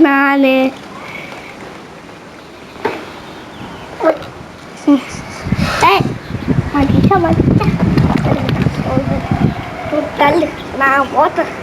நானு நான் ஓட்டுறேன்.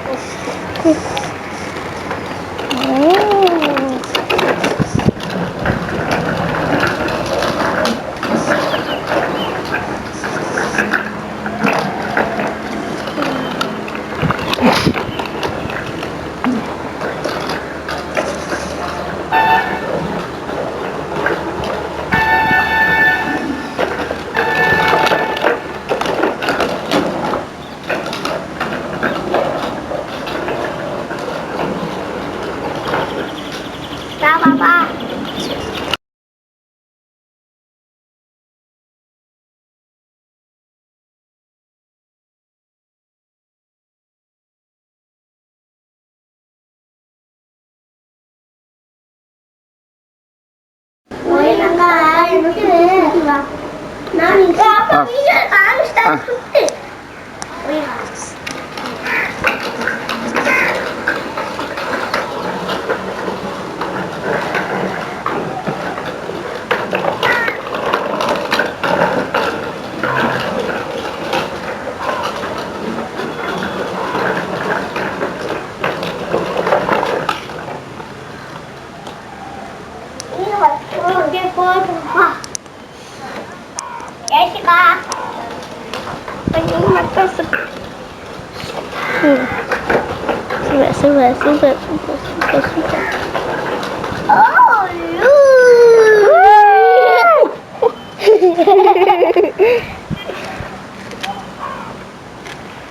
Super.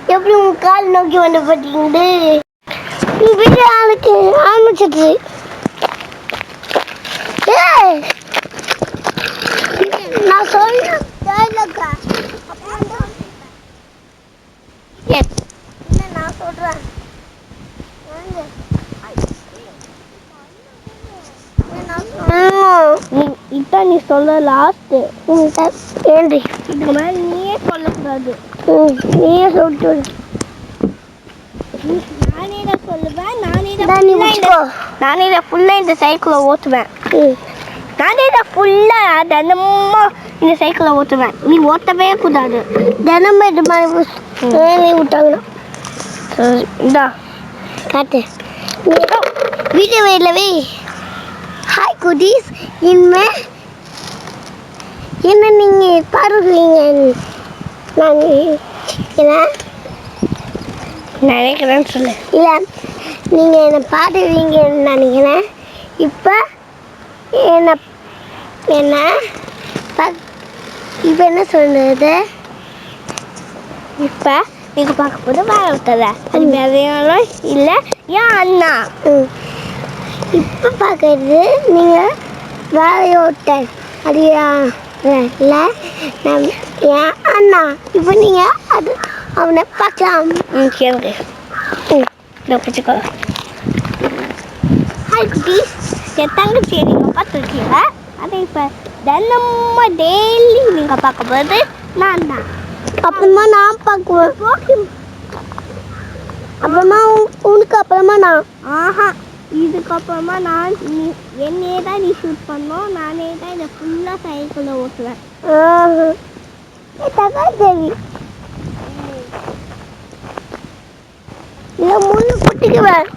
எப்படி உங்க கால் நோக்கி வந்து பார்த்தீங்களே வீடியோ ஆரம்பிச்சிட்டு நான் சொல்றேன் நான் சொல்றேன் இதான் நீ சொல்ல லாஸ்ட் ஏண்டி இதுக்கு மேல நீயே சொல்லக்கூடாது நீயே சொல்லிட்டு நானே தான் ஃபுல்லாக இந்த சைக்கிளை ஓட்டுவேன் நானே தான் ஃபுல்லாக தினமும் இந்த சைக்கிளை ஓட்டுவேன் நீ ஓட்டவே கூடாது தினமும் இது மாதிரி விட்டாங்கன்னா இந்தா காட்டு வீட்டு வீட்டிலவே ஹாய் குட்டீஸ் இனிமே என்ன நீங்கள் பாருங்க நான் என்ன நினைக்கிறேன்னு சொல்லு இல்லை நீங்கள் என்னை பாடுவீங்கன்னு நினைக்கிறேன் இப்போ என்ன என்ன சொல்லுது இப்போ நீங்கள் பார்க்க போது வேலை விட்டதா அது வேலையாலும் இல்லை ஏன் அண்ணா இப்போ பார்க்கறது நீங்கள் வேலையோட்ட அது இல்லை ஏன் அண்ணா இப்போ நீங்கள் அது அவனை பார்க்கலாம் கேளுங்க பிடிச்சிக்கோ ஹாய் குட்டீஸ் என் தங்கச்சியை நீங்கள் பார்த்துருக்கீங்க அதை இப்போ தினமும் டெய்லி நீங்கள் பார்க்க போது நான் தான் அப்புறமா நான் பார்க்குவேன் அப்புறமா உனக்கு அப்புறமா நான் இதுக்கப்புறமா நான் என்னையே தான் நீ ஷூட் பண்ணோம் நானே தான் இதை ஃபுல்லாக சைக்கிளில் ஓட்டுவேன் சரி இல்லை முள்ளு குட்டிக்குவேன்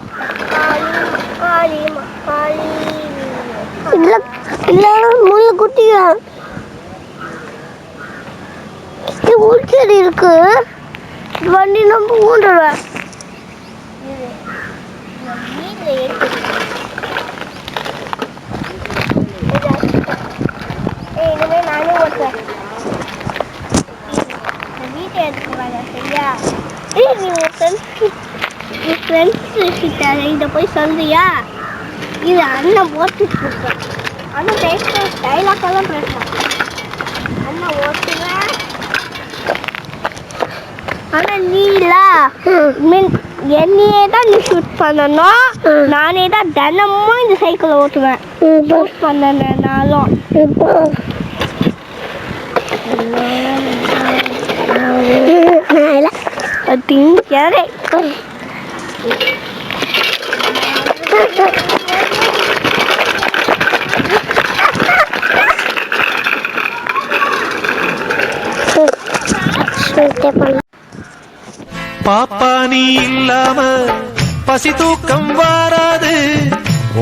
இல்லை இல்லை முள்ளு குட்டிக்குவேன் உள்செடி இருக்கு வண்டி நம்ம ஊண்டுவேன் இனிமே நானே ஓட்டுவேன் வீட்டை எடுத்துக்குவாங்க சரியா நீ ஃப்ரெண்ட்ஸு கிட்ட இதை போய் சொல்றியா இது அண்ணன் ஓட்டிட்டு இருக்கேன் அண்ணன் டைலாக்கெல்லாம் பேசுவேன் அண்ணன் ஓட்டுவேன் ஆனால் நீலா மீன் என்னையே தான் நீ ஷூட் பண்ணணும் நானே தான் தினமும் இந்த சைக்கிளை ஓட்டுவேன் போஸ்ட் பண்ணனாலும் திங்க பாப்பா நீ இல்லாம பசி தூக்கம் வாராது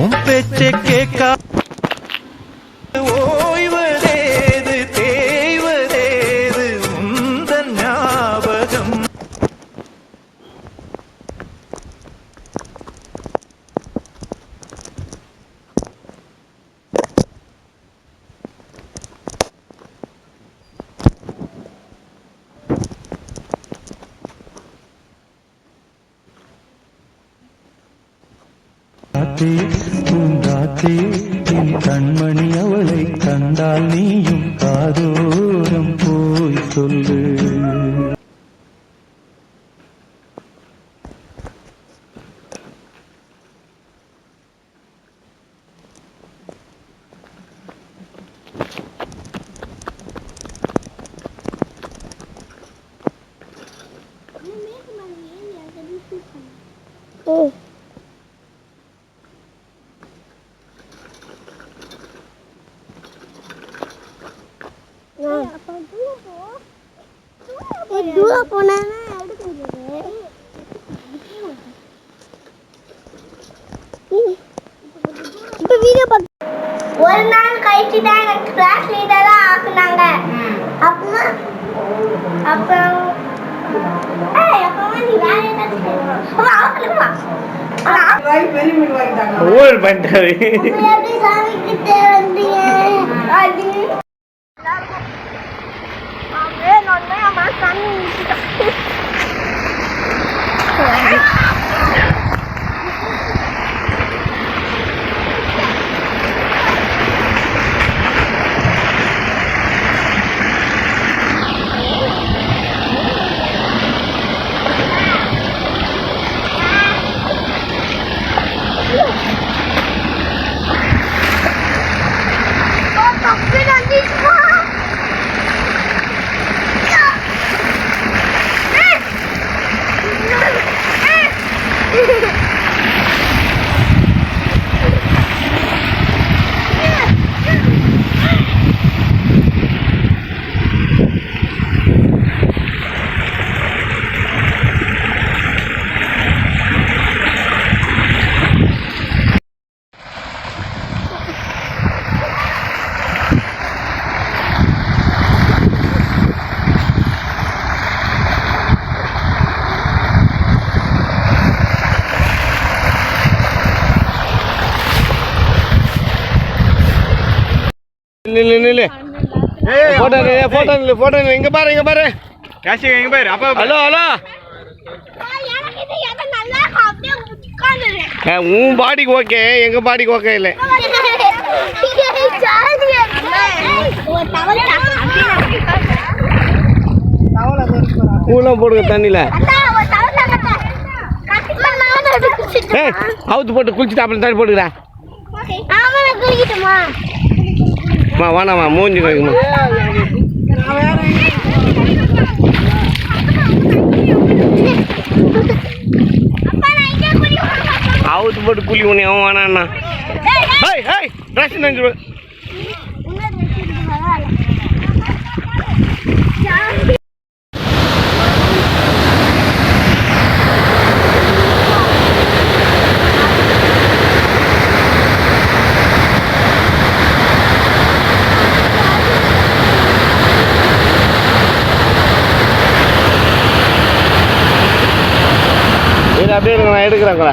உன் பேச்சை கேட்கா ஓய்வதேது தேய்வதேது உந்தன் ஞாபகம். பூங்காத்தே என் கண்மணி அவளை கண்டால் நீயும் காதோரம் போய் சொல்லு. தூரம் போனா எடுக்க முடியாது. இப்ப வீடியோ ஒரு நாள் கழிச்சு தான் எனக்கு கிளாஸ் லீடரா ஆக்குனாங்க. அப்புறம் நீ வேற ஏதாச்சும் சாமி கிட்ட வந்தீங்க இங்க பாரு காசி இங்க பாரு அப்பா ஹலோ உன் பாடிக்கு ஓகே எங்க பாடிக்கு ஓகே இல்ல ஊலாம் போடுங்க தண்ணியில அவுத்து போட்டு குளிச்சுட்டு அப்புறம் தண்ணி போட்டுக்கிறேன் வாணாமா மூஞ்சி வைக்கமா அவுத்து போட்டு குழி உனி அவன் வேணாண்ணா ட்ரெஸ் நஞ்சு அப்படியே நான் எடுக்கிறேங்களா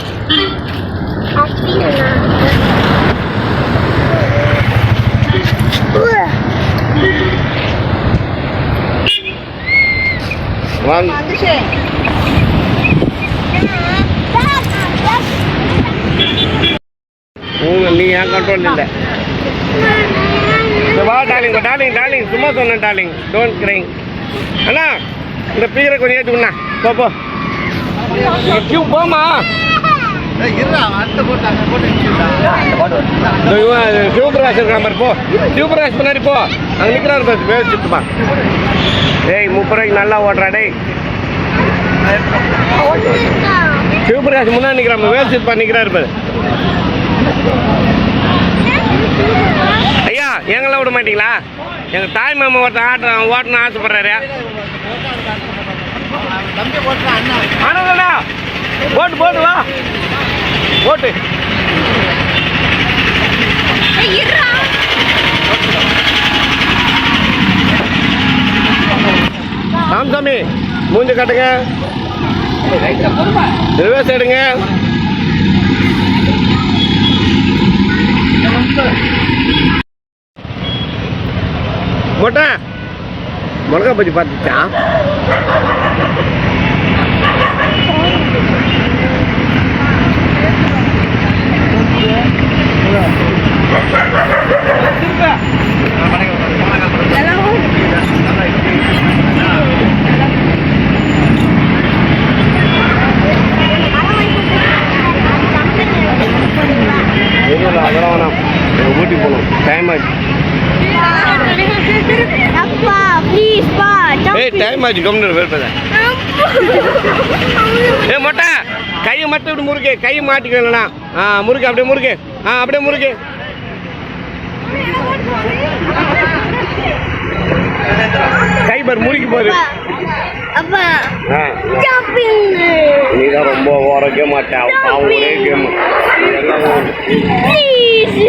நீ ஏன் கண்ட்ரோல் இல்லை வா டார்லிங் டார்லிங் சும்மா சொன்னேன் டார்லிங் டோன்ட் கிரைங் அண்ணா இந்த பீரை கொஞ்சம் ஏற்றுக்குண்ணா போ கியூ போமா சிவபிரகாஷ் இருக்கிற மாதிரி போ சிவபிரகாஷ் முன்னாடி போ அங்கே நிற்கிறாரு பஸ் வேஸ்ட்டுமா டேய் 30 ரூபாய்க்கு நல்லா ஓட்டுறா டேய் சிவபிரகாஷ் முன்னாடி நிற்கிறான் வேஸ்ட் நிற்கிறாரு பாரு ஐயா எங்கெல்லாம் விட மாட்டீங்களா எங்கள் தாய் மாமா ஒருத்தன் ஓட்டணும் ஆசைப்படுறாரு. ஆனந்தண்ணா போட்டு வா போட்டு சாமி மூஞ்ச காட்டுங்க, ரிவர்ஸ் எடுங்க. மொட்டை மிளகா பஜ்ஜி பார்த்துச்சா? அதெல்லாம் ஊட்டி போகணும், டைம் ஆச்சு. அப்பா ப்ளீஸ் பா டைம் ஆச்சு, கம்மிட்டு வெயிட் பண்ண. மொட்டை கையை மட்டும் இப்படி முறுக்கு, கையை மாட்டிக்கலண்ணா. முறுக்கு அப்படியே முறுக்கு, அப்படியே முறுக்கு. கை பார் முறுக்கி போகுது. அப்பா ஜம்பிங் நீ தான் ரொம்ப ஓர கேம் ஆட்டா, ஒரே கேம். ப்ளீஸ்